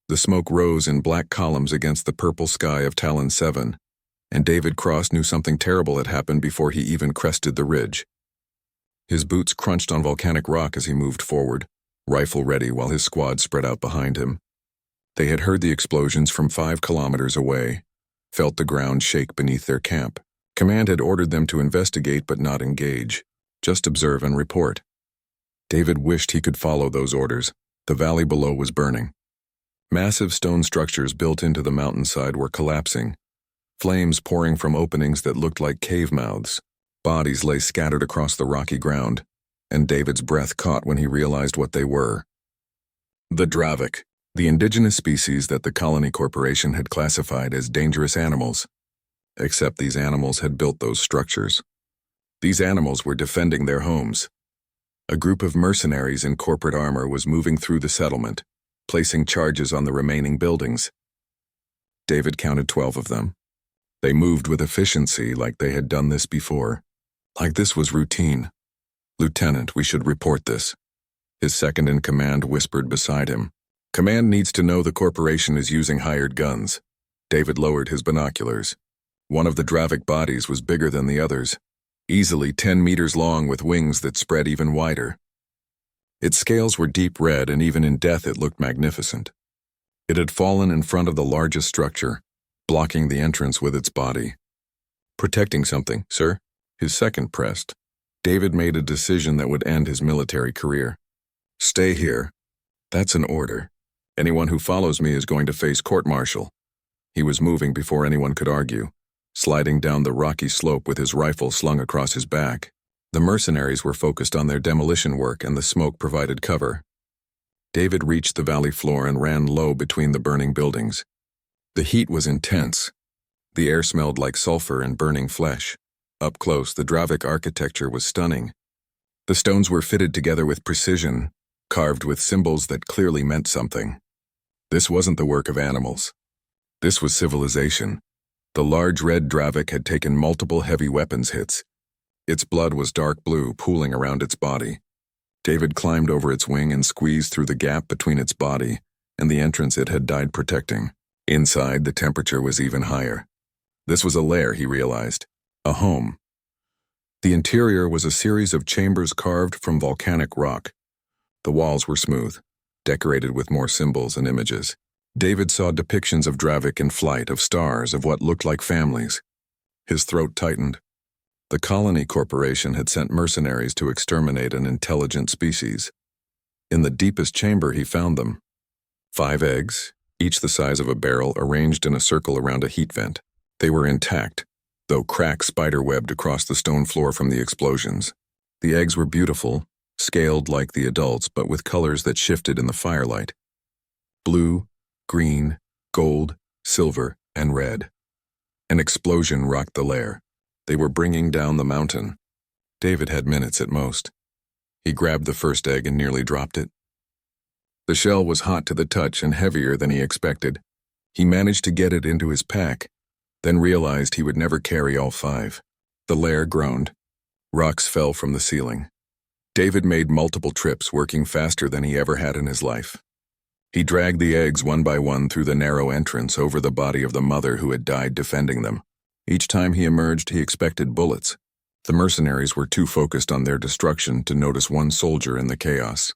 The smoke rose in black columns against the purple sky of Talon 7, and David Cross knew something terrible had happened before he even crested the ridge. His boots crunched on volcanic rock as he moved forward, rifle ready while his squad spread out behind him. They had heard the explosions from 5 kilometers away, felt the ground shake beneath their camp. Command had ordered them to investigate but not engage, just observe and report. David wished he could follow those orders. The valley below was burning. Massive stone structures built into the mountainside were collapsing, flames pouring from openings that looked like cave mouths. Bodies lay scattered across the rocky ground, and David's breath caught when he realized what they were. The Dravik, the indigenous species that the Colony Corporation had classified as dangerous animals. Except these animals had built those structures. These animals were defending their homes. A group of mercenaries in corporate armor was moving through the settlement, placing charges on the remaining buildings. David counted 12 of them. They moved with efficiency like they had done this before. Like this was routine. "Lieutenant, we should report this," his second-in-command whispered beside him. "Command needs to know the corporation is using hired guns." David lowered his binoculars. One of the Dravik bodies was bigger than the others, easily 10 meters long with wings that spread even wider. Its scales were deep red, and even in death it looked magnificent. It had fallen in front of the largest structure, blocking the entrance with its body. "Protecting something, sir?" His second pressed. David made a decision that would end his military career. "Stay here. That's an order. Anyone who follows me is going to face court-martial." He was moving before anyone could argue, sliding down the rocky slope with his rifle slung across his back. The mercenaries were focused on their demolition work, and the smoke provided cover. David reached the valley floor and ran low between the burning buildings. The heat was intense. The air smelled like sulfur and burning flesh. Up close, the Dravik architecture was stunning. The stones were fitted together with precision, carved with symbols that clearly meant something. This wasn't the work of animals. This was civilization. The large red Dravik had taken multiple heavy weapons hits. Its blood was dark blue, pooling around its body. David climbed over its wing and squeezed through the gap between its body and the entrance it had died protecting. Inside, the temperature was even higher. This was a lair, he realized. A home. The interior was a series of chambers carved from volcanic rock. The walls were smooth, decorated with more symbols and images. David saw depictions of Dravik in flight, of stars, of what looked like families. His throat tightened. The Colony Corporation had sent mercenaries to exterminate an intelligent species. In the deepest chamber he found them. 5 eggs, each the size of a barrel, arranged in a circle around a heat vent. They were intact, though cracks spider-webbed across the stone floor from the explosions. The eggs were beautiful, scaled like the adults, but with colors that shifted in the firelight. Blue, green, gold, silver, and red. An explosion rocked the lair. They were bringing down the mountain. David had minutes at most. He grabbed the first egg and nearly dropped it. The shell was hot to the touch and heavier than he expected. He managed to get it into his pack, then realized he would never carry all 5. The lair groaned. Rocks fell from the ceiling. David made multiple trips, working faster than he ever had in his life. He dragged the eggs one by one through the narrow entrance over the body of the mother who had died defending them. Each time he emerged, he expected bullets. The mercenaries were too focused on their destruction to notice one soldier in the chaos.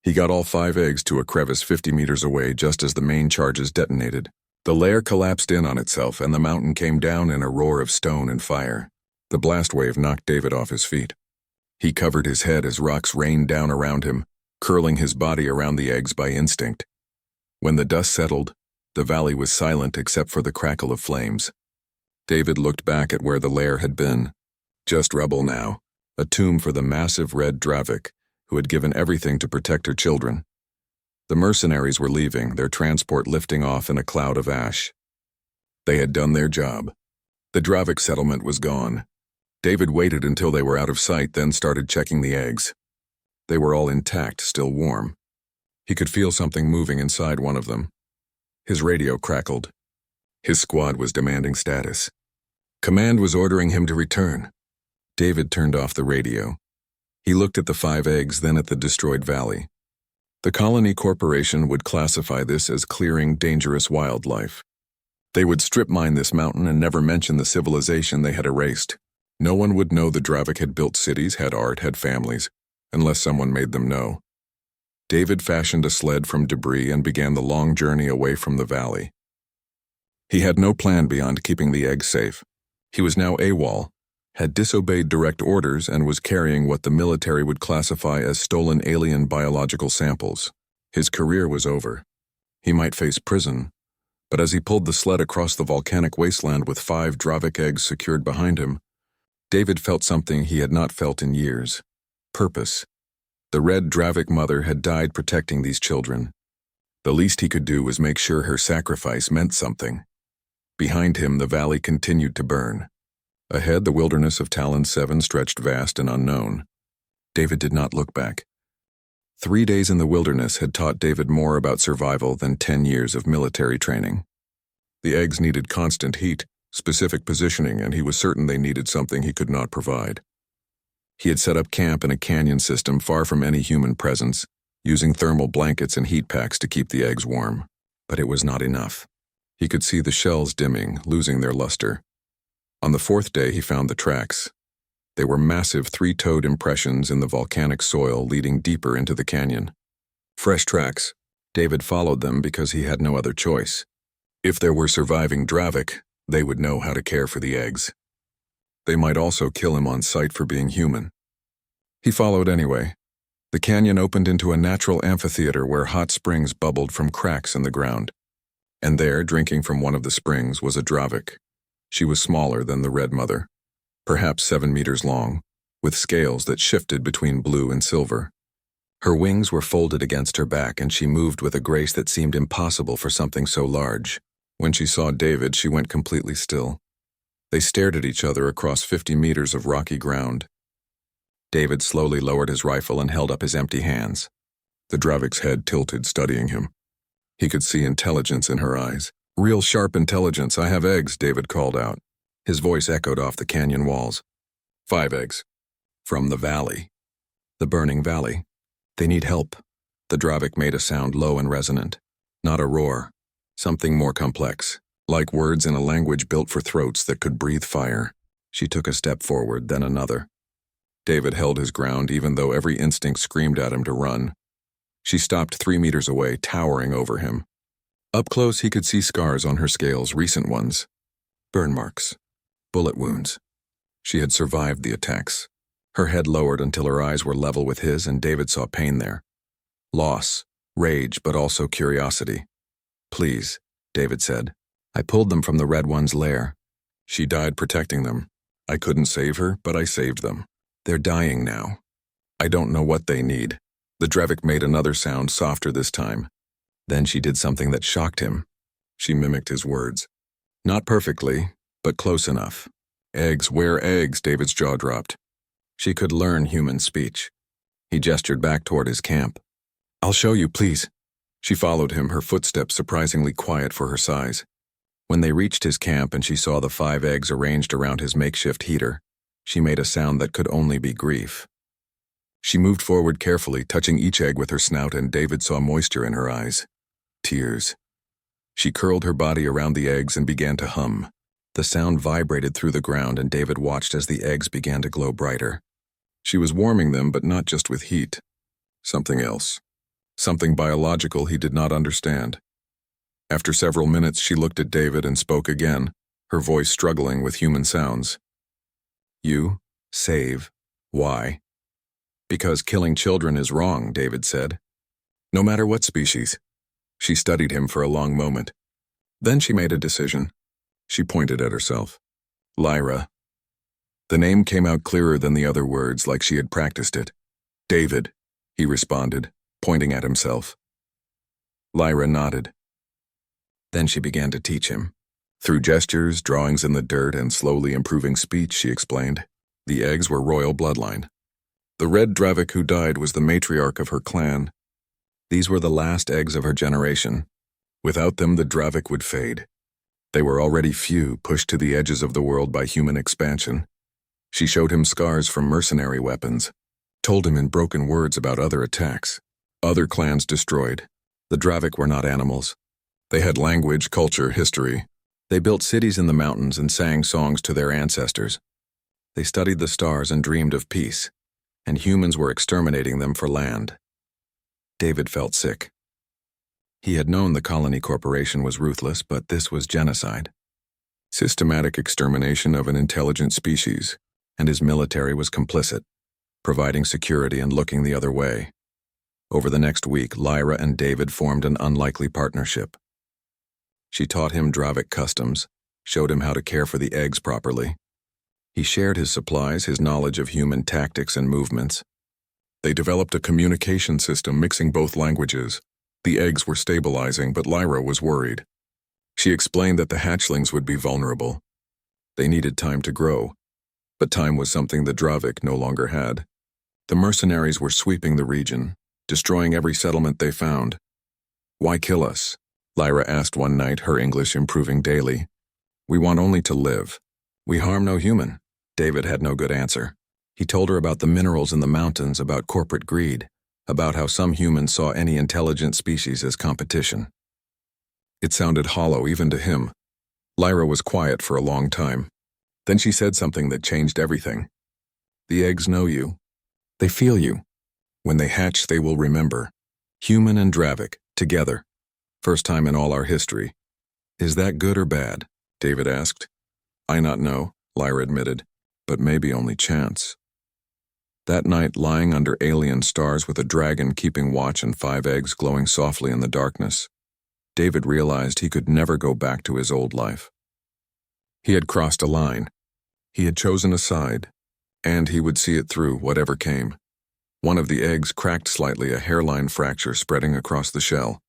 He got all 5 eggs to a crevice 50 meters away just as the main charges detonated. The lair collapsed in on itself, and the mountain came down in a roar of stone and fire. The blast wave knocked David off his feet. He covered his head as rocks rained down around him, curling his body around the eggs by instinct. When the dust settled, the valley was silent except for the crackle of flames. David looked back at where the lair had been. Just rubble now, a tomb for the massive red Dravik, who had given everything to protect her children. The mercenaries were leaving, their transport lifting off in a cloud of ash. They had done their job. The Dravik settlement was gone. David waited until they were out of sight, then started checking the eggs. They were all intact, still warm. He could feel something moving inside one of them. His radio crackled. His squad was demanding status. Command was ordering him to return. David turned off the radio. He looked at the 5 eggs, then at the destroyed valley. The Colony Corporation would classify this as clearing dangerous wildlife. They would strip mine this mountain and never mention the civilization they had erased. No one would know the Dravik had built cities, had art, had families, unless someone made them know. David fashioned a sled from debris and began the long journey away from the valley. He had no plan beyond keeping the eggs safe. He was now AWOL, had disobeyed direct orders, and was carrying what the military would classify as stolen alien biological samples. His career was over. He might face prison, but as he pulled the sled across the volcanic wasteland with 5 Dravik eggs secured behind him, David felt something he had not felt in years. Purpose. The red Dravik mother had died protecting these children. The least he could do was make sure her sacrifice meant something. Behind him, the valley continued to burn. Ahead, the wilderness of Talon 7 stretched vast and unknown. David did not look back. 3 days in the wilderness had taught David more about survival than 10 years of military training. The eggs needed constant heat, specific positioning, and he was certain they needed something he could not provide. He had set up camp in a canyon system far from any human presence, using thermal blankets and heat packs to keep the eggs warm. But it was not enough. He could see the shells dimming, losing their luster. On the 4th day, he found the tracks. They were massive 3-toed impressions in the volcanic soil leading deeper into the canyon. Fresh tracks. David followed them because he had no other choice. If there were surviving Dravik, they would know how to care for the eggs. They might also kill him on sight for being human. He followed anyway. The canyon opened into a natural amphitheater where hot springs bubbled from cracks in the ground. And there, drinking from one of the springs, was a Dravik. She was smaller than the Red Mother, perhaps 7 meters long, with scales that shifted between blue and silver. Her wings were folded against her back, and she moved with a grace that seemed impossible for something so large. When she saw David, she went completely still. They stared at each other across 50 meters of rocky ground. David slowly lowered his rifle and held up his empty hands. The Dravik's head tilted, studying him. He could see intelligence in her eyes. "Real sharp intelligence. I have eggs," David called out. His voice echoed off the canyon walls. 5 eggs. From the valley. The burning valley. They need help. The Dravik made a sound low and resonant. Not a roar. Something more complex. Like words in a language built for throats that could breathe fire. She took a step forward, then another. David held his ground even though every instinct screamed at him to run. She stopped 3 meters away, towering over him. Up close, he could see scars on her scales, recent ones. Burn marks. Bullet wounds. She had survived the attacks. Her head lowered until her eyes were level with his, and David saw pain there. Loss, rage, but also curiosity. "Please," David said. "I pulled them from the Red One's lair. She died protecting them. I couldn't save her, but I saved them. They're dying now. I don't know what they need." The Dravik made another sound, softer this time. Then she did something that shocked him. She mimicked his words. Not perfectly, but close enough. "Eggs, where eggs?" David's jaw dropped. She could learn human speech. He gestured back toward his camp. "I'll show you, please." She followed him, her footsteps surprisingly quiet for her size. When they reached his camp and she saw the 5 eggs arranged around his makeshift heater, she made a sound that could only be grief. She moved forward carefully, touching each egg with her snout, and David saw moisture in her eyes. Tears. She curled her body around the eggs and began to hum. The sound vibrated through the ground, and David watched as the eggs began to glow brighter. She was warming them, but not just with heat. Something else. Something biological he did not understand. After several minutes, she looked at David and spoke again, her voice struggling with human sounds. "You save. Why?" "Because killing children is wrong," David said. "No matter what species." She studied him for a long moment. Then she made a decision. She pointed at herself. "Lyra." The name came out clearer than the other words, like she had practiced it. "David," he responded, pointing at himself. Lyra nodded. Then she began to teach him. Through gestures, drawings in the dirt, and slowly improving speech, she explained. The eggs were royal bloodline. The red Dravik who died was the matriarch of her clan. These were the last eggs of her generation. Without them, the Dravik would fade. They were already few, pushed to the edges of the world by human expansion. She showed him scars from mercenary weapons, told him in broken words about other attacks. Other clans destroyed. The Dravik were not animals. They had language, culture, history. They built cities in the mountains and sang songs to their ancestors. They studied the stars and dreamed of peace, and humans were exterminating them for land. David felt sick. He had known the colony corporation was ruthless, but this was genocide. Systematic extermination of an intelligent species, and his military was complicit, providing security and looking the other way. Over the next week, Lyra and David formed an unlikely partnership. She taught him Dravik customs, showed him how to care for the eggs properly. He shared his supplies, his knowledge of human tactics and movements. They developed a communication system mixing both languages. The eggs were stabilizing, but Lyra was worried. She explained that the hatchlings would be vulnerable. They needed time to grow, but time was something the Dravik no longer had. The mercenaries were sweeping the region, destroying every settlement they found. "Why kill us?" Lyra asked one night, her English improving daily. "We want only to live. We harm no human." David had no good answer. He told her about the minerals in the mountains, about corporate greed, about how some humans saw any intelligent species as competition. It sounded hollow even to him. Lyra was quiet for a long time. Then she said something that changed everything. "The eggs know you. They feel you. When they hatch, they will remember. Human and Dravik, together. First time in all our history." "Is that good or bad?" David asked. "I not know," Lyra admitted, "but maybe only chance." That night, lying under alien stars with a dragon keeping watch and 5 eggs glowing softly in the darkness, David realized he could never go back to his old life. He had crossed a line. He had chosen a side, and he would see it through, whatever came. One of the eggs cracked slightly, a hairline fracture spreading across the shell.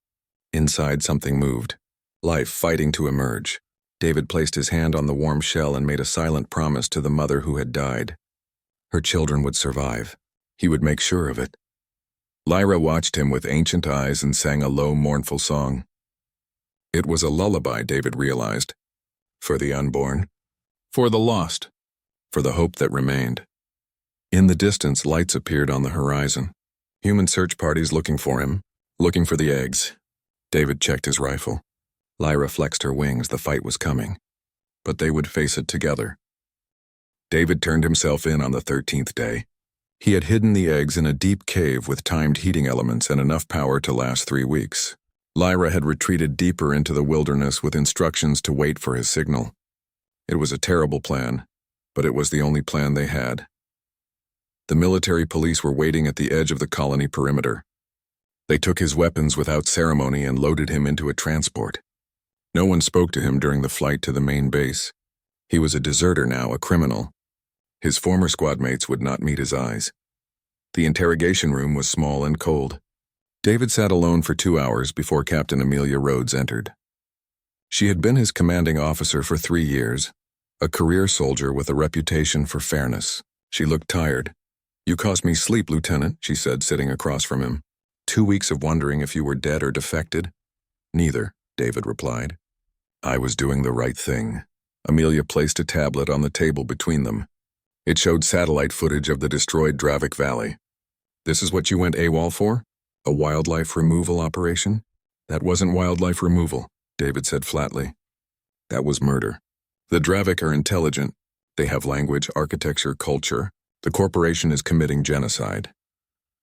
Inside, something moved. Life fighting to emerge. David placed his hand on the warm shell and made a silent promise to the mother who had died. Her children would survive. He would make sure of it. Lyra watched him with ancient eyes and sang a low, mournful song. It was a lullaby, David realized. For the unborn. For the lost. For the hope that remained. In the distance, lights appeared on the horizon. Human search parties looking for him, looking for the eggs. David checked his rifle. Lyra flexed her wings, the fight was coming. But they would face it together. David turned himself in on the 13th day. He had hidden the eggs in a deep cave with timed heating elements and enough power to last 3 weeks. Lyra had retreated deeper into the wilderness with instructions to wait for his signal. It was a terrible plan, but it was the only plan they had. The military police were waiting at the edge of the colony perimeter. They took his weapons without ceremony and loaded him into a transport. No one spoke to him during the flight to the main base. He was a deserter now, a criminal. His former squadmates would not meet his eyes. The interrogation room was small and cold. David sat alone for 2 hours before Captain Amelia Rhodes entered. She had been his commanding officer for 3 years, a career soldier with a reputation for fairness. She looked tired. "You cost me sleep, Lieutenant," she said, sitting across from him. 2 weeks of wondering if you were dead or defected?" "Neither," David replied. "I was doing the right thing." Amelia placed a tablet on the table between them. It showed satellite footage of the destroyed Dravik Valley. "This is what you went AWOL for? A wildlife removal operation?" "That wasn't wildlife removal," David said flatly. "That was murder. The Dravik are intelligent. They have language, architecture, culture. The corporation is committing genocide."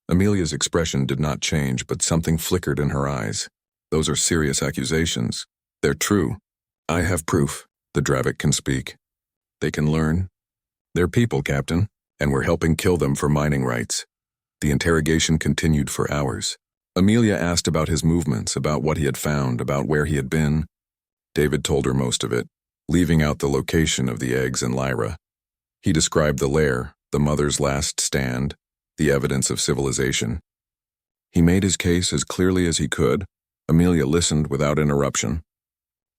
Amelia's expression did not change, but something flickered in her eyes. "Those are serious accusations. They're true. I have proof. The Dravik can speak. They can learn. They're people, Captain, and we're helping kill them for mining rights." The interrogation continued for hours. Amelia asked about his movements, about what he had found, about where he had been. David told her most of it, leaving out the location of the eggs and Lyra. He described the Lair, the mother's last stand, the evidence of civilization. He made his case as clearly as he could. Amelia listened without interruption.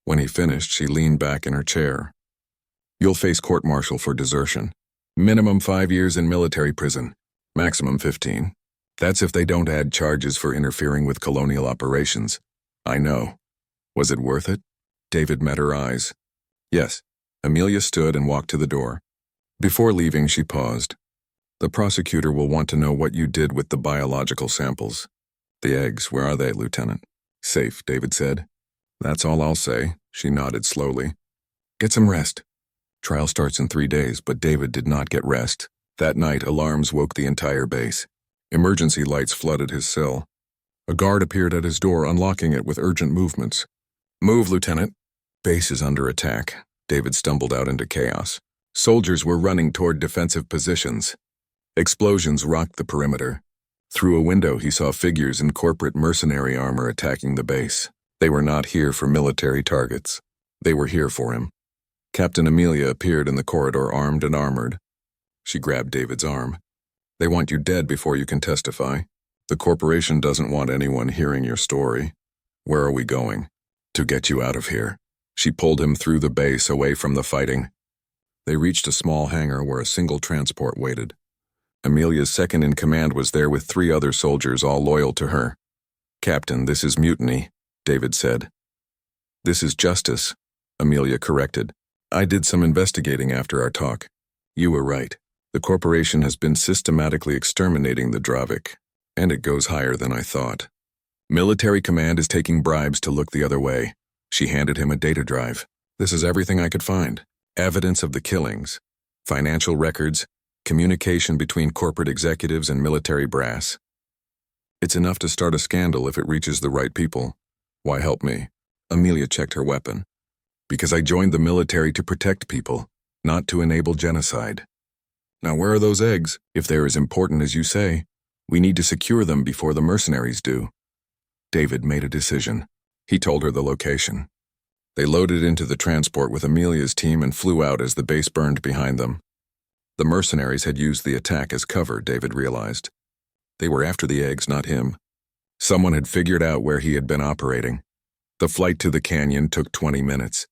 When he finished, she leaned back in her chair. "You'll face court-martial for desertion. Minimum 5 years in military prison. Maximum 15. That's if they don't add charges for interfering with colonial operations." "I know. Was it worth it?" David met her eyes. "Yes." Amelia stood and walked to the door. Before leaving, she paused. "The prosecutor will want to know what you did with the biological samples." The eggs, where are they, Lieutenant? Safe, David said. That's all I'll say, she nodded slowly. Get some rest. Trial starts in 3 days, but David did not get rest. That night, alarms woke the entire base. Emergency lights flooded his cell. A guard appeared at his door, unlocking it with urgent movements. Move, Lieutenant. Base is under attack. David stumbled out into chaos. Soldiers were running toward defensive positions. Explosions rocked the perimeter. Through a window, he saw figures in corporate mercenary armor attacking the base. They were not here for military targets. They were here for him. Captain Amelia appeared in the corridor, armed and armored. She grabbed David's arm. They want you dead before you can testify. The corporation doesn't want anyone hearing your story. Where are we going? To get you out of here. She pulled him through the base, away from the fighting. They reached a small hangar where a single transport waited. Amelia's second-in-command was there with 3 other soldiers, all loyal to her. Captain, this is mutiny, David said. This is justice, Amelia corrected. I did some investigating after our talk. You were right. The corporation has been systematically exterminating the Dravik, and it goes higher than I thought. Military command is taking bribes to look the other way. She handed him a data drive. This is everything I could find. Evidence of the killings, financial records, communication between corporate executives and military brass. It's enough to start a scandal if it reaches the right people. Why help me? Amelia checked her weapon. Because I joined the military to protect people, not to enable genocide. Now where are those eggs? If they're as important as you say, we need to secure them before the mercenaries do. David made a decision. He told her the location. They loaded into the transport with Amelia's team and flew out as the base burned behind them. The mercenaries had used the attack as cover, David realized. They were after the eggs, not him. Someone had figured out where he had been operating. The flight to the canyon took 20 minutes.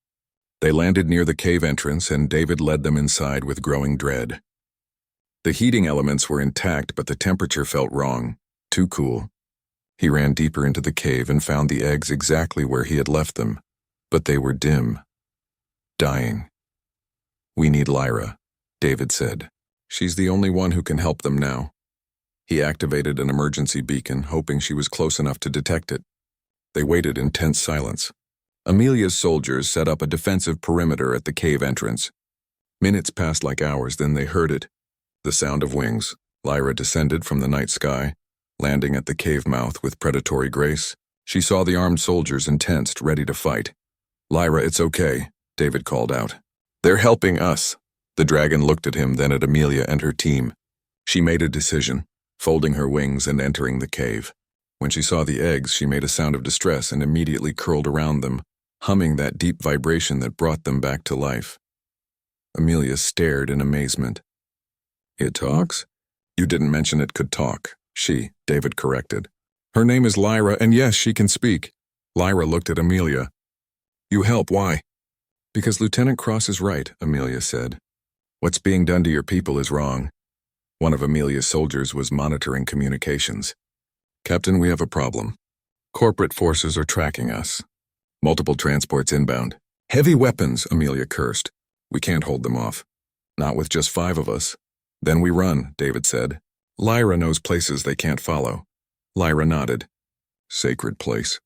They landed near the cave entrance, and David led them inside with growing dread. The heating elements were intact, but the temperature felt wrong, too cool. He ran deeper into the cave and found the eggs exactly where he had left them, but they were dim, dying. We need Lyra, David said. She's the only one who can help them now. He activated an emergency beacon, hoping she was close enough to detect it. They waited in tense silence. Amelia's soldiers set up a defensive perimeter at the cave entrance. Minutes passed like hours, then they heard it. The sound of wings. Lyra descended from the night sky, landing at the cave mouth with predatory grace. She saw the armed soldiers and tensed, ready to fight. Lyra, it's okay, David called out. They're helping us. The dragon looked at him, then at Amelia and her team. She made a decision, folding her wings and entering the cave. When she saw the eggs, she made a sound of distress and immediately curled around them, humming that deep vibration that brought them back to life. Amelia stared in amazement. It talks? You didn't mention it could talk. David corrected. Her name is Lyra, and yes, she can speak. Lyra looked at Amelia. You help, why? Because Lieutenant Cross is right, Amelia said. What's being done to your people is wrong. One of Amelia's soldiers was monitoring communications. Captain, we have a problem. Corporate forces are tracking us. Multiple transports inbound. Heavy weapons, Amelia cursed. We can't hold them off. Not with just 5 of us. Then we run, David said. Lyra knows places they can't follow. Lyra nodded. Sacred place.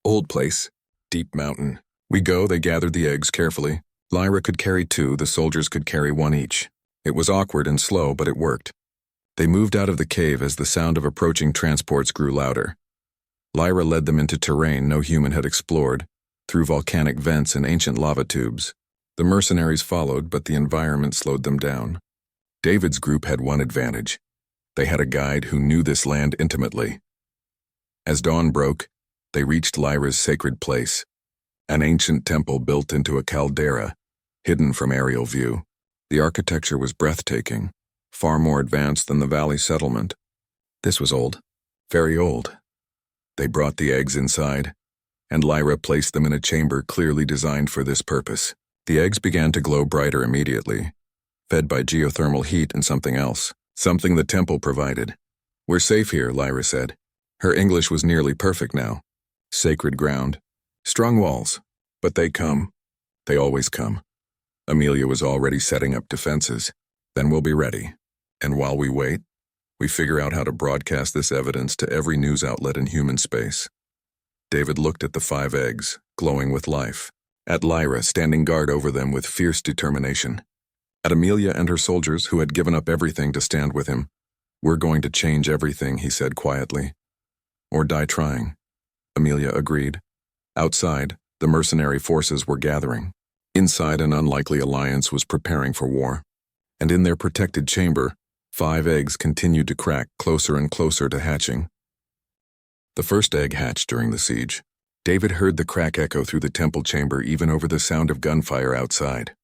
Old place. Deep mountain. We go, they gathered the eggs carefully. Lyra could carry 2, the soldiers could carry 1 each. It was awkward and slow, but it worked. They moved out of the cave as the sound of approaching transports grew louder. Lyra led them into terrain no human had explored, through volcanic vents and ancient lava tubes. The mercenaries followed, but the environment slowed them down. David's group had one advantage. They had a guide who knew this land intimately. As dawn broke, they reached Lyra's sacred place, an ancient temple built into a caldera, hidden from aerial view. The architecture was breathtaking, far more advanced than the valley settlement. This was old, very old. They brought the eggs inside, and Lyra placed them in a chamber clearly designed for this purpose. The eggs began to glow brighter immediately, fed by geothermal heat and something else, something the temple provided. We're safe here, Lyra said. Her English was nearly perfect now. Sacred ground. Strong walls. But they come. They always come. Amelia was already setting up defenses. Then we'll be ready. And while we wait, We figure out how to broadcast this evidence to every news outlet in human space. David looked at the 5 eggs, glowing with life, at Lyra standing guard over them with fierce determination, at Amelia and her soldiers who had given up everything to stand with him. "We're going to change everything," he said quietly. "Or die trying," Amelia agreed. Outside, the mercenary forces were gathering. Inside, an unlikely alliance was preparing for war. And in their protected chamber, 5 eggs continued to crack closer and closer to hatching. The first egg hatched during the siege. David heard the crack echo through the temple chamber even over the sound of gunfire outside.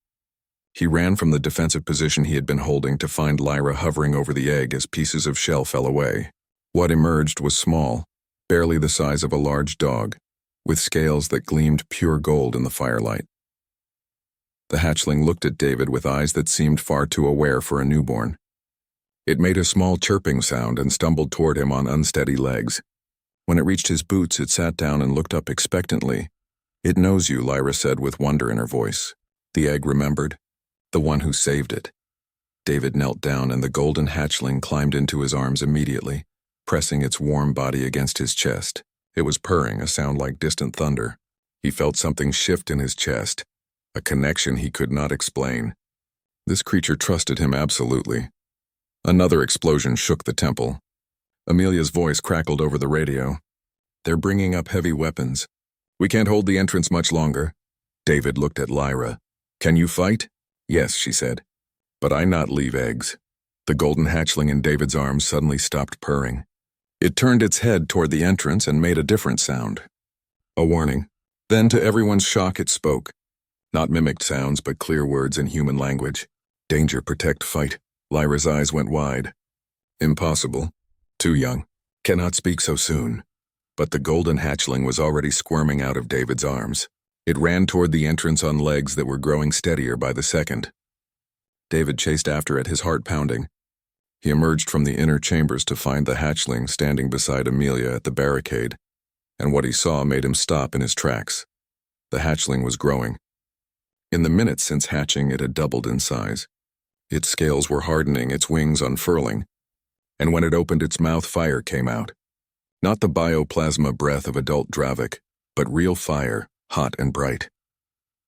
He ran from the defensive position he had been holding to find Lyra hovering over the egg as pieces of shell fell away. What emerged was small, barely the size of a large dog, with scales that gleamed pure gold in the firelight. The hatchling looked at David with eyes that seemed far too aware for a newborn. It made a small chirping sound and stumbled toward him on unsteady legs. When it reached his boots, it sat down and looked up expectantly. "It knows you," Lyra said with wonder in her voice. The egg remembered. The one who saved it. David knelt down and the golden hatchling climbed into his arms immediately, pressing its warm body against his chest. It was purring, a sound like distant thunder. He felt something shift in his chest, a connection he could not explain. This creature trusted him absolutely. Another explosion shook the temple. Amelia's voice crackled over the radio. "They're bringing up heavy weapons. We can't hold the entrance much longer." David looked at Lyra. "Can you fight?" "Yes," she said. "But I not leave eggs." The golden hatchling in David's arms suddenly stopped purring. It turned its head toward the entrance and made a different sound. A warning. Then, to everyone's shock, it spoke. Not mimicked sounds, but clear words in human language. "Danger, protect, fight." Lyra's eyes went wide. "Impossible. Too young. Cannot speak so soon." But the golden hatchling was already squirming out of David's arms. It ran toward the entrance on legs that were growing steadier by the second. David chased after it, his heart pounding. He emerged from the inner chambers to find the hatchling standing beside Amelia at the barricade, and what he saw made him stop in his tracks. The hatchling was growing. In the minutes since hatching, it had doubled in size. Its scales were hardening, its wings unfurling, and when it opened its mouth, fire came out. Not the bioplasma breath of adult Dravik, but real fire, hot and bright.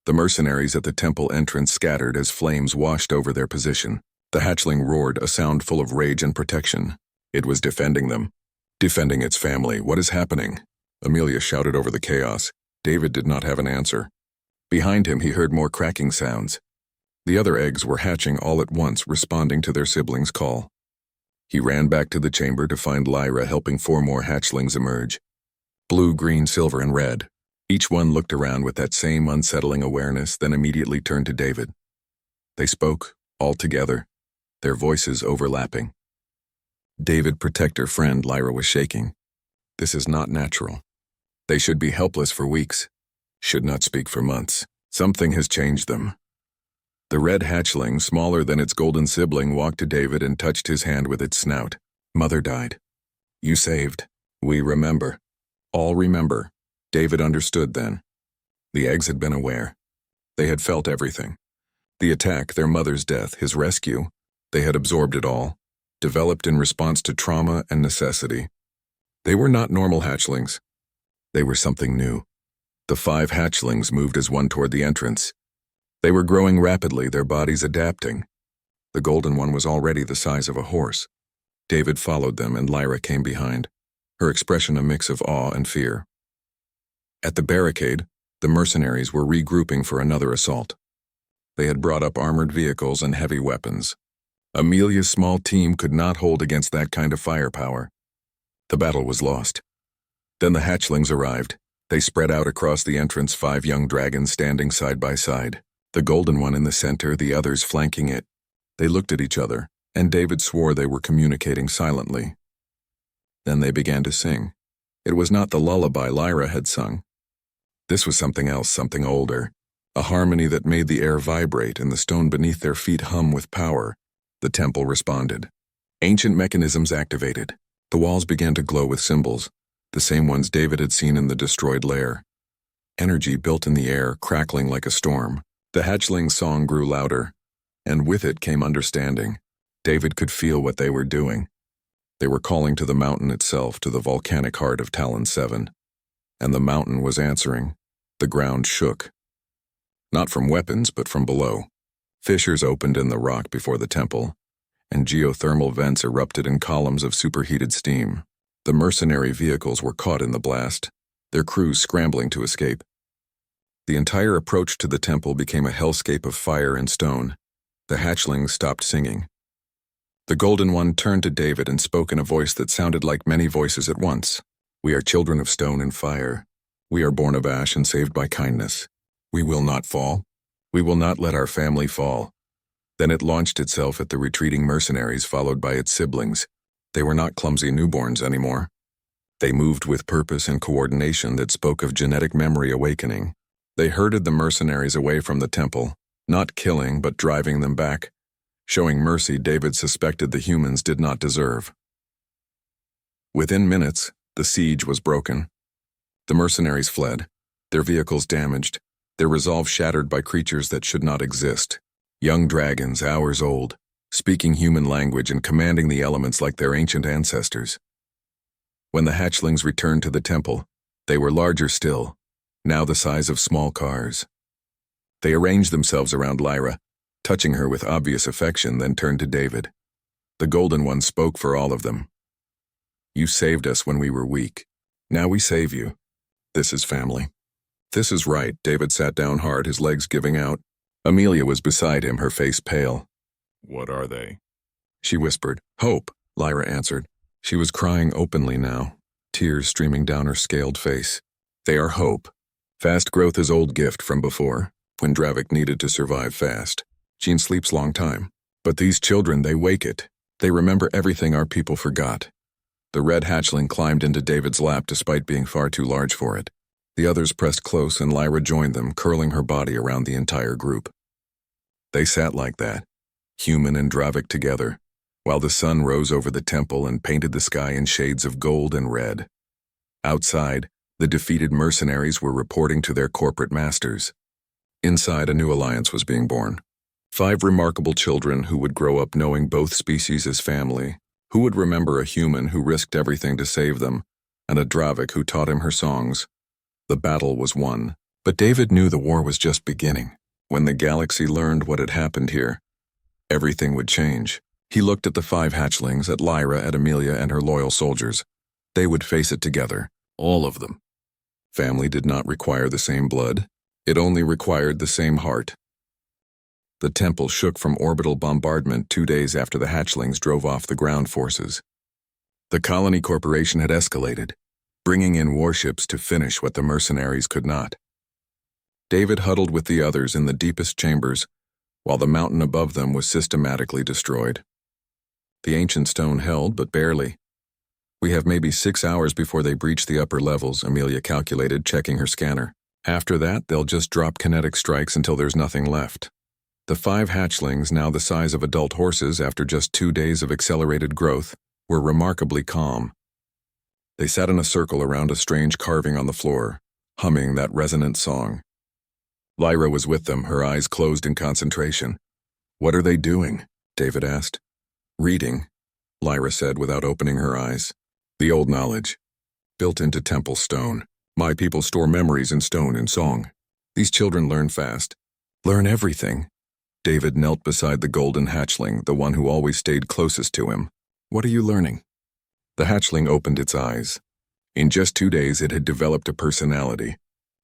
The mercenaries at the temple entrance scattered as flames washed over their position. The hatchling roared, a sound full of rage and protection. It was defending them. Defending its family. "What is happening?" Amelia shouted over the chaos. David did not have an answer. Behind him, he heard more cracking sounds. The other eggs were hatching all at once, responding to their siblings' call. He ran back to the chamber to find Lyra helping 4 more hatchlings emerge. Blue, green, silver, and red. Each one looked around with that same unsettling awareness, then immediately turned to David. They spoke, all together, their voices overlapping. "David, protect your friend," Lyra was shaking. "This is not natural. They should be helpless for weeks. Should not speak for months. Something has changed them." The red hatchling, smaller than its golden sibling, walked to David and touched his hand with its snout. "Mother died. You saved. We remember. All remember." David understood then. The eggs had been aware. They had felt everything. The attack, their mother's death, his rescue. They had absorbed it all, developed in response to trauma and necessity. They were not normal hatchlings. They were something new. The 5 hatchlings moved as one toward the entrance. They were growing rapidly, their bodies adapting. The golden one was already the size of a horse. David followed them, and Lyra came behind, her expression a mix of awe and fear. At the barricade, the mercenaries were regrouping for another assault. They had brought up armored vehicles and heavy weapons. Amelia's small team could not hold against that kind of firepower. The battle was lost. Then the hatchlings arrived. They spread out across the entrance, 5 young dragons standing side by side. The golden one in the center, the others flanking it. They looked at each other, and David swore they were communicating silently. Then they began to sing. It was not the lullaby Lyra had sung. This was something else, something older. A harmony that made the air vibrate and the stone beneath their feet hum with power. The temple responded. Ancient mechanisms activated. The walls began to glow with symbols, the same ones David had seen in the destroyed Lair. Energy built in the air, crackling like a storm. The hatchling's song grew louder, and with it came understanding. David could feel what they were doing. They were calling to the mountain itself, to the volcanic heart of Talon 7. And the mountain was answering. The ground shook. Not from weapons, but from below. Fissures opened in the rock before the temple, and geothermal vents erupted in columns of superheated steam. The mercenary vehicles were caught in the blast, their crews scrambling to escape. The entire approach to the temple became a hellscape of fire and stone. The hatchlings stopped singing. The Golden One turned to David and spoke in a voice that sounded like many voices at once. "We are children of stone and fire. We are born of ash and saved by kindness. We will not fall. We will not let our family fall." Then it launched itself at the retreating mercenaries, followed by its siblings. They were not clumsy newborns anymore. They moved with purpose and coordination that spoke of genetic memory awakening. They herded the mercenaries away from the temple, not killing but driving them back, showing mercy David suspected the humans did not deserve. Within minutes, the siege was broken. The mercenaries fled, their vehicles damaged, their resolve shattered by creatures that should not exist. Young dragons, hours old, speaking human language and commanding the elements like their ancient ancestors. When the hatchlings returned to the temple, they were larger still, now the size of small cars. They arranged themselves around Lyra, touching her with obvious affection, then turned to David. The Golden One spoke for all of them. "You saved us when we were weak. Now we save you. This is family." "This is right." David sat down hard, his legs giving out. Amelia was beside him, her face pale. "What are they?" she whispered. "Hope," Lyra answered. She was crying openly now, tears streaming down her scaled face. "They are hope. Fast growth is old gift from before, when Dravik needed to survive fast. Jean sleeps long time. But these children, they wake it. They remember everything our people forgot." The red hatchling climbed into David's lap despite being far too large for it. The others pressed close and Lyra joined them, curling her body around the entire group. They sat like that, human and Dravik together, while the sun rose over the temple and painted the sky in shades of gold and red. Outside, the defeated mercenaries were reporting to their corporate masters. Inside, a new alliance was being born. 5 remarkable children who would grow up knowing both species as family, who would remember a human who risked everything to save them, and a Dravik who taught him her songs. The battle was won, but David knew the war was just beginning. When the galaxy learned what had happened here, everything would change. He looked at the 5 hatchlings, at Lyra, at Amelia, and her loyal soldiers. They would face it together, all of them. Family did not require the same blood. It only required the same heart. The temple shook from orbital bombardment 2 days after the hatchlings drove off the ground forces. The Colony Corporation had escalated, bringing in warships to finish what the mercenaries could not. David huddled with the others in the deepest chambers, while the mountain above them was systematically destroyed. The ancient stone held, but barely. "We have maybe 6 hours before they breach the upper levels," Amelia calculated, checking her scanner. "After that, they'll just drop kinetic strikes until there's nothing left." The 5 hatchlings, now the size of adult horses after just 2 days of accelerated growth, were remarkably calm. They sat in a circle around a strange carving on the floor, humming that resonant song. Lyra was with them, her eyes closed in concentration. "What are they doing?" David asked. "Reading," Lyra said without opening her eyes. "The old knowledge, built into temple stone. My people store memories in stone and song. These children learn fast. Learn everything." David knelt beside the golden hatchling, the one who always stayed closest to him. "What are you learning?" The hatchling opened its eyes. In just 2 days it had developed a personality.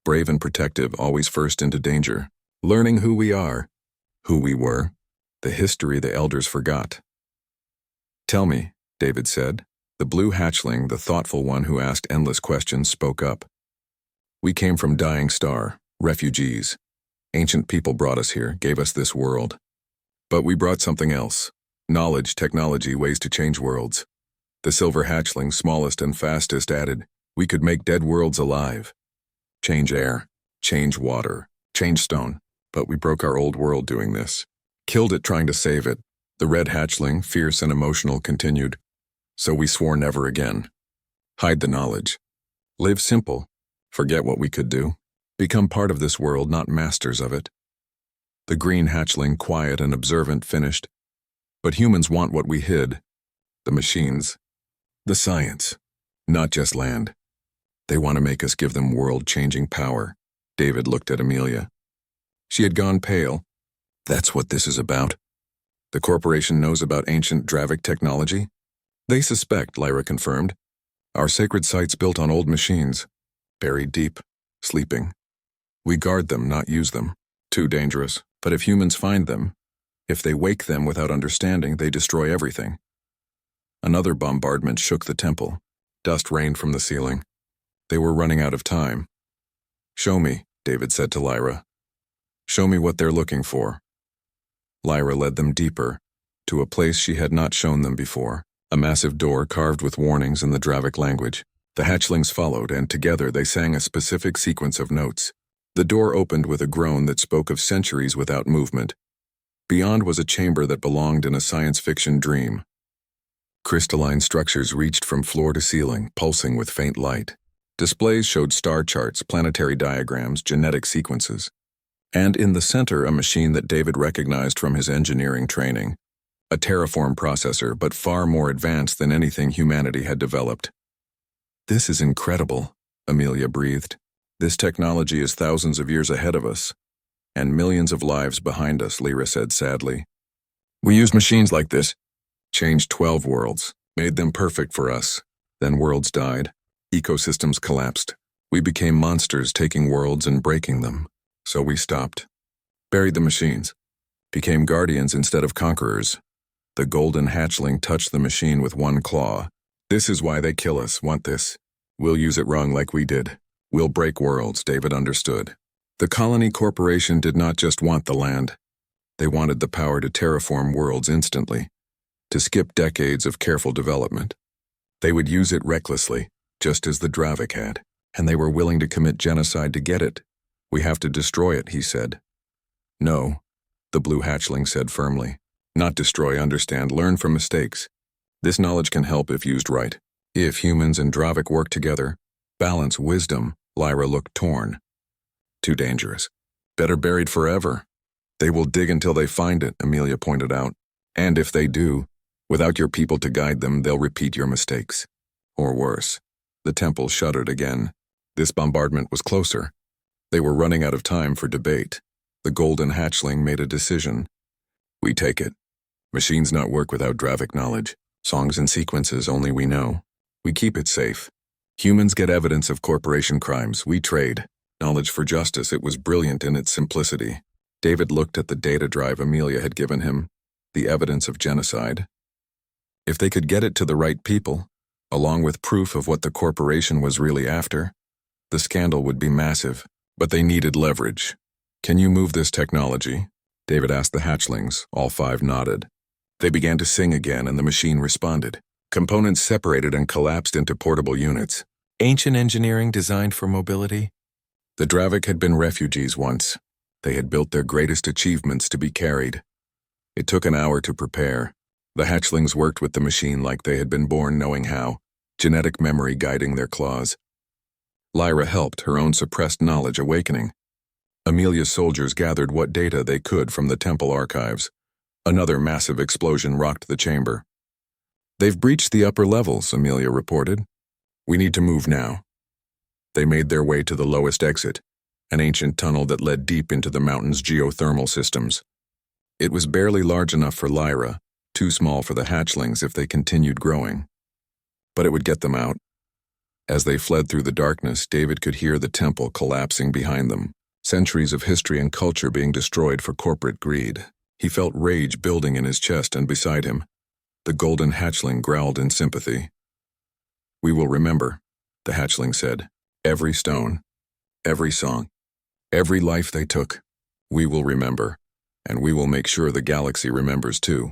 Brave and protective, always first into danger. Learning who we are, who we were, the history the elders forgot. "Tell me," David said. The blue hatchling, the thoughtful one who asked endless questions, spoke up. "We came from Dying Star, refugees. Ancient people brought us here, gave us this world. But we brought something else. Knowledge, technology, ways to change worlds. The silver hatchling, smallest and fastest, added, we could make dead worlds alive. Change air, change water, change stone. But we broke our old world doing this. Killed it trying to save it." The red hatchling, fierce and emotional, continued. "So we swore never again. Hide the knowledge. Live simple. Forget what we could do. Become part of this world, not masters of it." The green hatchling, quiet and observant, finished. "But humans want what we hid. The machines. The science, not just land. They want to make us give them world-changing power. David looked at Amelia. She had gone pale. That's what this is about. The corporation knows about ancient Dravic technology? They suspect, Lyra confirmed. Our sacred sites built on old machines, buried deep, sleeping. We guard them, not use them. Too dangerous. But if humans find them, if they wake them without understanding, they destroy everything. Another bombardment shook the temple. Dust rained from the ceiling. They were running out of time. Show me, David said to Lyra. Show me what they're looking for. Lyra led them deeper, to a place she had not shown them before, a massive door carved with warnings in the Dravic language. The hatchlings followed, and together they sang a specific sequence of notes. The door opened with a groan that spoke of centuries without movement. Beyond was a chamber that belonged in a science fiction dream. Crystalline structures reached from floor to ceiling, pulsing with faint light. Displays showed star charts, planetary diagrams, genetic sequences. And in the center, a machine that David recognized from his engineering training. A terraform processor, but far more advanced than anything humanity had developed. This is incredible, Amelia breathed. This technology is thousands of years ahead of us, and millions of lives behind us, Lyra said sadly. We used machines like this, changed 12 worlds, made them perfect for us. Then worlds died, ecosystems collapsed. We became monsters, taking worlds and breaking them. So we stopped, buried the machines, became guardians instead of conquerors. The golden hatchling touched the machine with one claw. This is why they kill us, want this. We'll use it wrong like we did. We'll break worlds, David understood. The colony corporation did not just want the land. They wanted the power to terraform worlds instantly, to skip decades of careful development. They would use it recklessly, just as the Dravic had, and they were willing to commit genocide to get it. We have to destroy it, he said. No, the blue hatchling said firmly. Not destroy, understand, learn from mistakes. This knowledge can help if used right. If humans and Dravic work together, balance wisdom. Lyra looked torn. Too dangerous. Better buried forever. They will dig until they find it, Amelia pointed out. And if they do, without your people to guide them, they'll repeat your mistakes. Or worse. The temple shuddered again. This bombardment was closer. They were running out of time for debate. The golden hatchling made a decision. We take it. Machines not work without Dravic knowledge. Songs and sequences only we know. We keep it safe. Humans get evidence of corporation crimes. We trade. Knowledge for justice. It was brilliant in its simplicity. David looked at the data drive Amelia had given him. The evidence of genocide. If they could get it to the right people, along with proof of what the corporation was really after, the scandal would be massive. But they needed leverage. Can you move this technology? David asked the hatchlings. All 5 nodded. They began to sing again, and the machine responded. Components separated and collapsed into portable units. Ancient engineering designed for mobility? The Dravic had been refugees once. They had built their greatest achievements to be carried. It took an hour to prepare. The hatchlings worked with the machine like they had been born knowing how, genetic memory guiding their claws. Lyra helped, her own suppressed knowledge awakening. Amelia's soldiers gathered what data they could from the temple archives. Another massive explosion rocked the chamber. They've breached the upper levels, Amelia reported. We need to move now. They made their way to the lowest exit, an ancient tunnel that led deep into the mountain's geothermal systems. It was barely large enough for Lyra, too small for the hatchlings if they continued growing. But it would get them out. As they fled through the darkness, David could hear the temple collapsing behind them, centuries of history and culture being destroyed for corporate greed. He felt rage building in his chest, and beside him, the golden hatchling growled in sympathy. We will remember, the hatchling said. Every stone, every song, every life they took. We will remember, and we will make sure the galaxy remembers too.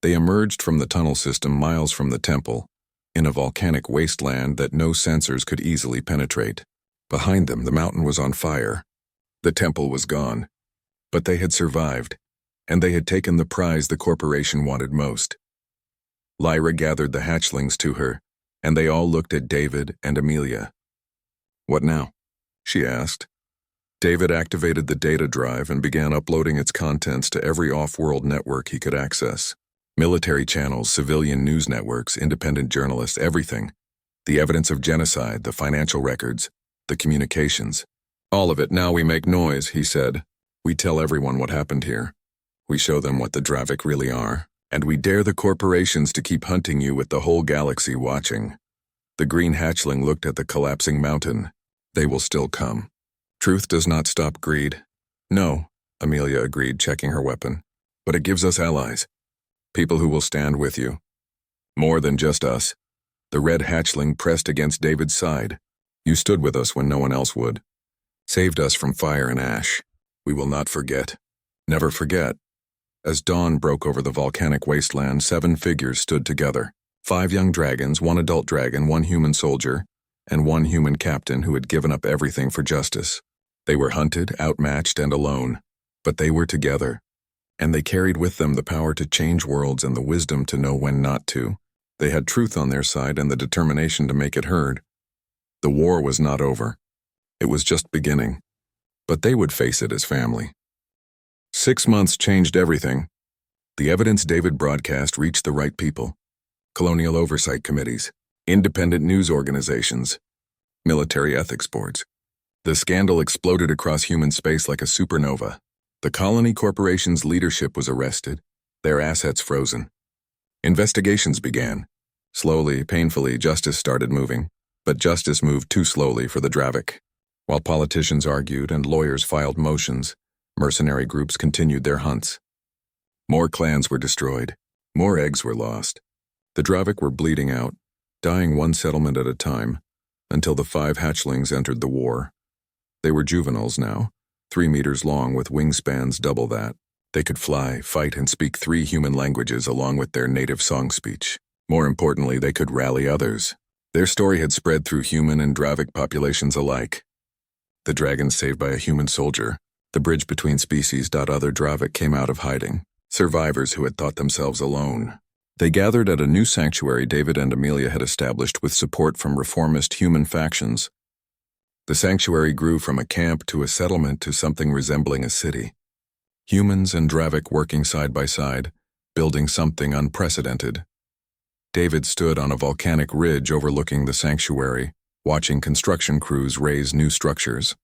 They emerged from the tunnel system miles from the temple, in a volcanic wasteland that no sensors could easily penetrate. Behind them, the mountain was on fire. The temple was gone. But they had survived, and they had taken the prize the corporation wanted most. Lyra gathered the hatchlings to her, and they all looked at David and Amelia. What now? She asked. David activated the data drive and began uploading its contents to every off-world network he could access. Military channels, civilian news networks, independent journalists, everything. The evidence of genocide, the financial records, the communications. All of it. Now we make noise, he said. We tell everyone what happened here. We show them what the Dravik really are. And we dare the corporations to keep hunting you with the whole galaxy watching. The green hatchling looked at the collapsing mountain. They will still come. Truth does not stop greed. No, Amelia agreed, checking her weapon. But it gives us allies. People who will stand with you. More than just us. The red hatchling pressed against David's side. You stood with us when no one else would. Saved us from fire and ash. We will not forget. Never forget. As dawn broke over the volcanic wasteland, 7 figures stood together. 5 young dragons, 1 adult dragon, 1 human soldier, and 1 human captain who had given up everything for justice. They were hunted, outmatched, and alone. But they were together. And they carried with them the power to change worlds and the wisdom to know when not to. They had truth on their side and the determination to make it heard. The war was not over. It was just beginning. But they would face it as family. 6 months changed everything. The evidence David broadcast reached the right people. Colonial oversight committees, independent news organizations, military ethics boards. The scandal exploded across human space like a supernova. The colony corporation's leadership was arrested, their assets frozen. Investigations began. Slowly, painfully, justice started moving. But justice moved too slowly for the Dravik. While politicians argued and lawyers filed motions, mercenary groups continued their hunts. More clans were destroyed. More eggs were lost. The Dravik were bleeding out, dying one settlement at a time, until the 5 hatchlings entered the war. They were juveniles now, 3 meters long with wingspans double that. They could fly, fight, and speak 3 human languages along with their native song speech. More importantly, they could rally others. Their story had spread through human and Dravik populations alike. The dragons saved by a human soldier. The bridge between species. Other Dravik came out of hiding. Survivors who had thought themselves alone. They gathered at a new sanctuary David and Amelia had established with support from reformist human factions. The sanctuary grew from a camp to a settlement to something resembling a city. Humans and Dravik working side by side, building something unprecedented. David stood on a volcanic ridge overlooking the sanctuary, watching construction crews raise new structures.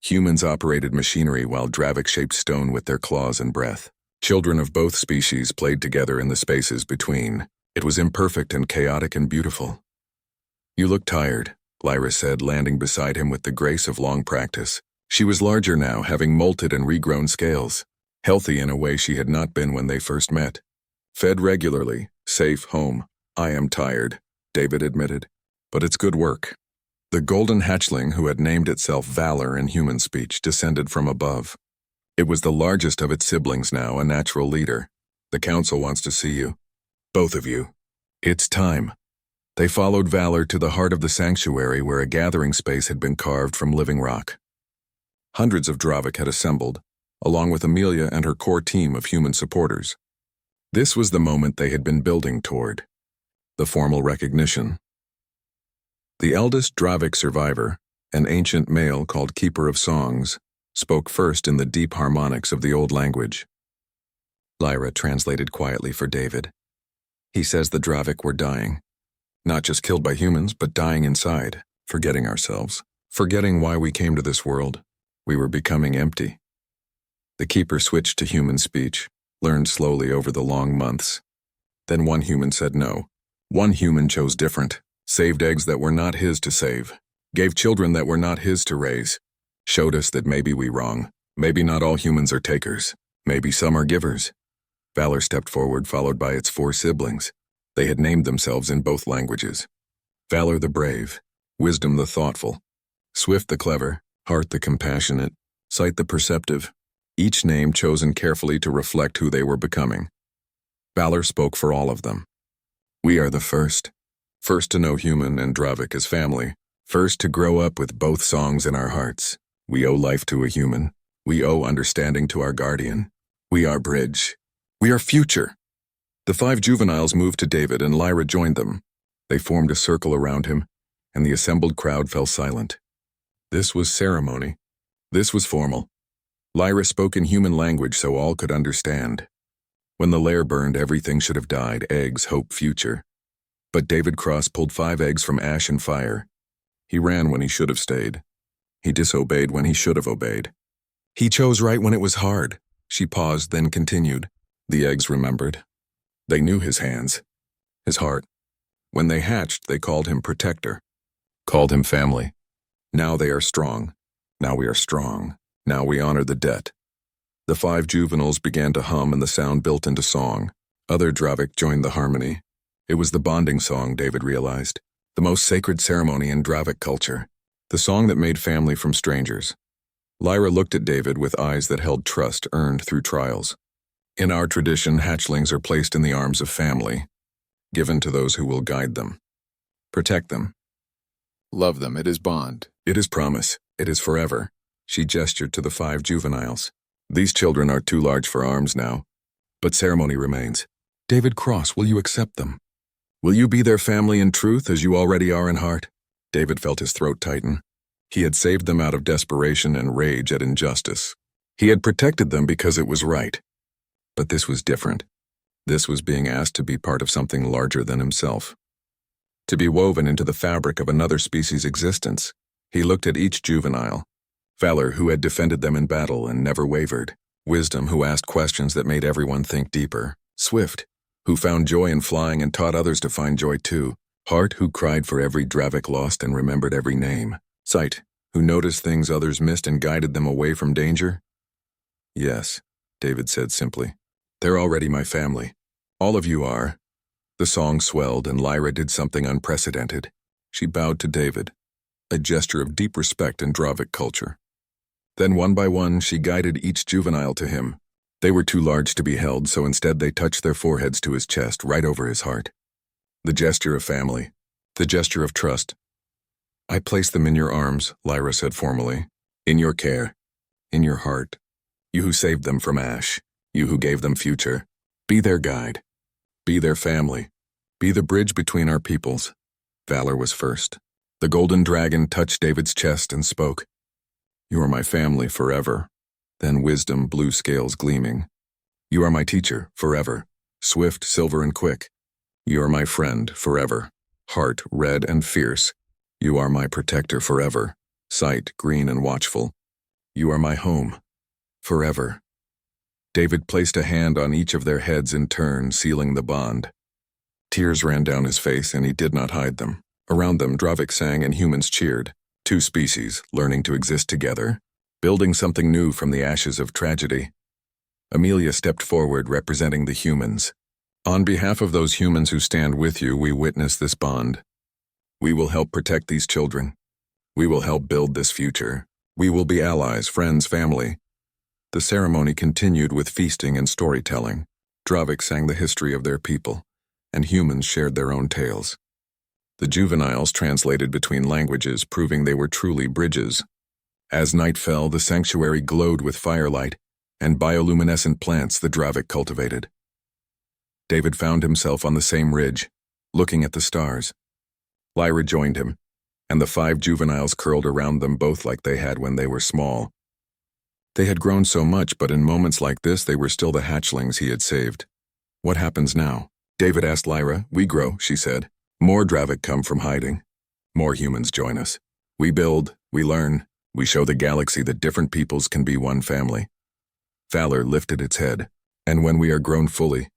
Humans operated machinery while Dravik shaped stone with their claws and breath. Children of both species played together in the spaces between. It was imperfect and chaotic and beautiful. You look tired, Lyra said, landing beside him with the grace of long practice. She was larger now, having molted and regrown scales. Healthy in a way she had not been when they first met. Fed regularly, safe, home. I am tired, David admitted, but it's good work. The golden hatchling, who had named itself Valor in human speech, descended from above. It was the largest of its siblings now, a natural leader. The council wants to see you. Both of you. It's time. They followed Valor to the heart of the sanctuary where a gathering space had been carved from living rock. Hundreds of Dravik had assembled, along with Amelia and her core team of human supporters. This was the moment they had been building toward. The formal recognition. The eldest Dravik survivor, an ancient male called Keeper of Songs, spoke first in the deep harmonics of the old language. Lyra translated quietly for David. He says the Dravik were dying. Not just killed by humans, but dying inside, forgetting ourselves, forgetting why we came to this world. We were becoming empty. The Keeper switched to human speech, learned slowly over the long months. Then one human said no. One human chose different, saved eggs that were not his to save, gave children that were not his to raise, showed us that maybe we wrong, maybe not all humans are takers, maybe some are givers. Valor stepped forward, followed by its 4 siblings. They had named themselves in both languages. Valor the brave, Wisdom the thoughtful, Swift the clever, Heart the compassionate, Sight the perceptive, each name chosen carefully to reflect who they were becoming. Valor spoke for all of them. We are the first to know human and Dravik as family, first to grow up with both songs in our hearts. We owe life to a human. We owe understanding to our guardian. We are bridge. We are future. The 5 juveniles moved to David and Lyra joined them. They formed a circle around him, and the assembled crowd fell silent. This was ceremony. This was formal. Lyra spoke in human language so all could understand. When the lair burned, everything should have died: eggs, hope, future. But David Cross pulled 5 eggs from ash and fire. He ran when he should have stayed. He disobeyed when he should have obeyed. He chose right when it was hard. She paused, then continued. The eggs remembered. They knew his hands, his heart. When they hatched, they called him protector, called him family. Now they are strong. Now we are strong. Now we honor the debt. The 5 juveniles began to hum, and the sound built into song. Other Dravik joined the harmony. It was the bonding song, David realized. The most sacred ceremony in Dravik culture. The song that made family from strangers. Lyra looked at David with eyes that held trust earned through trials. In our tradition, hatchlings are placed in the arms of family, given to those who will guide them, protect them, love them. It is bond. It is promise. It is forever. She gestured to the 5 juveniles. These children are too large for arms now, but ceremony remains. David Cross, will you accept them? Will you be their family in truth as you already are in heart? David felt his throat tighten. He had saved them out of desperation and rage at injustice. He had protected them because it was right. But this was different. This was being asked to be part of something larger than himself. To be woven into the fabric of another species' existence. He looked at each juvenile. Valor, who had defended them in battle and never wavered. Wisdom, who asked questions that made everyone think deeper. Swift, who found joy in flying and taught others to find joy too. Heart, who cried for every Dravik lost and remembered every name. Sight, who noticed things others missed and guided them away from danger. Yes, David said simply. They're already my family. All of you are. The song swelled, and Lyra did something unprecedented. She bowed to David, a gesture of deep respect in Dravik culture. Then one by one, she guided each juvenile to him. They were too large to be held, so instead they touched their foreheads to his chest, right over his heart. The gesture of family, the gesture of trust. I place them in your arms, Lyra said formally. In your care, in your heart. You who saved them from ash, you who gave them future. Be their guide. Be their family. Be the bridge between our peoples. Valor was first. The golden dragon touched David's chest and spoke. You are my family forever. Then wisdom, blue scales gleaming. You are my teacher forever. Swift, silver, and quick. You are my friend forever. Heart, red and fierce. You are my protector forever. Sight, green and watchful. You are my home forever. David placed a hand on each of their heads in turn, sealing the bond. Tears ran down his face, and he did not hide them. Around them, Dravik sang and humans cheered. 2 species, learning to exist together, building something new from the ashes of tragedy. Amelia stepped forward, representing the humans. On behalf of those humans who stand with you, we witness this bond. We will help protect these children. We will help build this future. We will be allies, friends, family. The ceremony continued with feasting and storytelling. Dravik sang the history of their people, and humans shared their own tales. The juveniles translated between languages, proving they were truly bridges. As night fell, the sanctuary glowed with firelight and bioluminescent plants the Dravik cultivated. David found himself on the same ridge, looking at the stars. Lyra joined him, and the 5 juveniles curled around them both like they had when they were small. They had grown so much, but in moments like this, they were still the hatchlings he had saved. What happens now? David asked Lyra. We grow, she said. More Dravik come from hiding. More humans join us. We build, we learn, we show the galaxy that different peoples can be one family. Valor lifted its head, and when we are grown fully,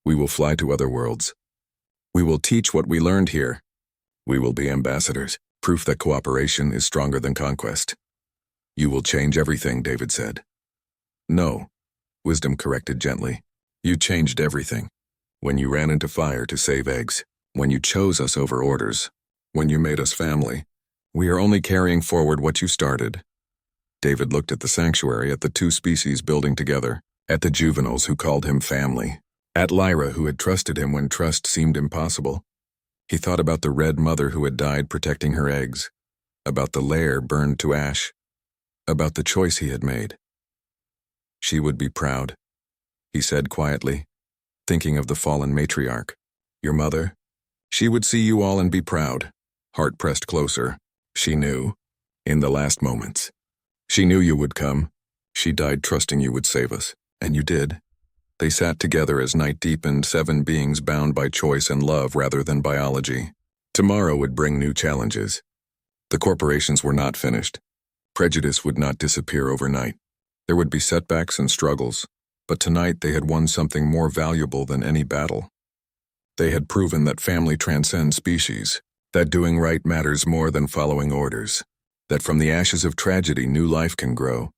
we will fly to other worlds. We will teach what we learned here. We will be ambassadors, proof that cooperation is stronger than conquest. You will change everything, David said. No, Wisdom corrected gently. You changed everything. When you ran into fire to save eggs. When you chose us over orders. When you made us family. We are only carrying forward what you started. David looked at the sanctuary, at the 2 species building together, at the juveniles who called him family, at Lyra who had trusted him when trust seemed impossible. He thought about the red mother who had died protecting her eggs, about the lair burned to ash, about the choice he had made. She would be proud, he said quietly, thinking of the fallen matriarch. Your mother? She would see you all and be proud. Heart pressed closer. She knew, in the last moments. She knew you would come. She died trusting you would save us, and you did. They sat together as night deepened, 7 beings bound by choice and love rather than biology. Tomorrow would bring new challenges. The corporations were not finished. Prejudice would not disappear overnight. There would be setbacks and struggles, but tonight they had won something more valuable than any battle. They had proven that family transcends species, that doing right matters more than following orders, that from the ashes of tragedy new life can grow.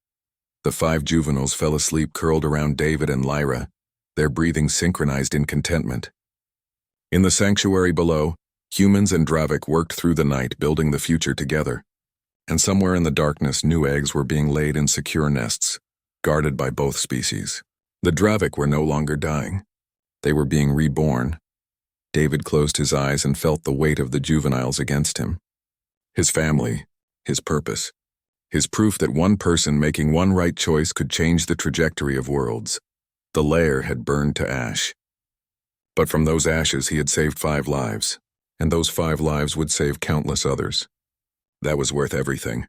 The 5 juveniles fell asleep curled around David and Lyra, their breathing synchronized in contentment. In the sanctuary below, humans and Dravik worked through the night building the future together. And somewhere in the darkness new eggs were being laid in secure nests, guarded by both species. The Dravik were no longer dying. They were being reborn. David closed his eyes and felt the weight of the juveniles against him. His family, his purpose, his proof that one person making one right choice could change the trajectory of worlds. The Lair had burned to ash. But from those ashes he had saved 5 lives, and those 5 lives would save countless others. That was worth everything.